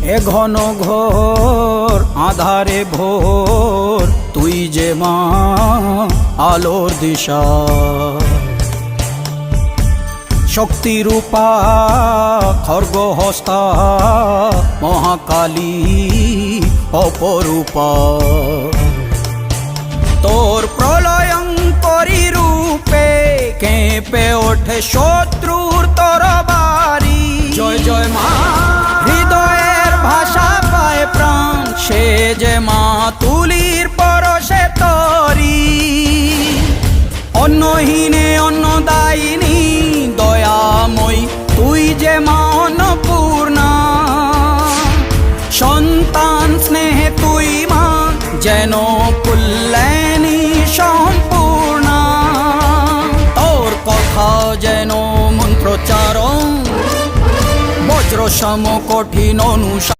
এ ঘন ঘোর আধারে ভোর তুই যে মা আলোর দিশা শক্তিরূপা খর্গহস্তা মহাকালী অপরূপা তোর প্রলয়ঙ্করী রূপে কেঁপে ওঠে শত্রুর তরবারি জয় জয় মা হৃদয়ের ভাষা পায় প্রাণ সে যে মা তুলির পরশে তরি অন্নহীনে অন্নদায়িনী দয়াময়ী তুই যে মা অন্নপূর্ণা সন্তান স্নেহে তুই মা যেন কল্যাণী সম্পূর্ণা তোর কথা যেন মন্ত্রোচ্চারণ বজ্র সম কঠিন অনুশাসন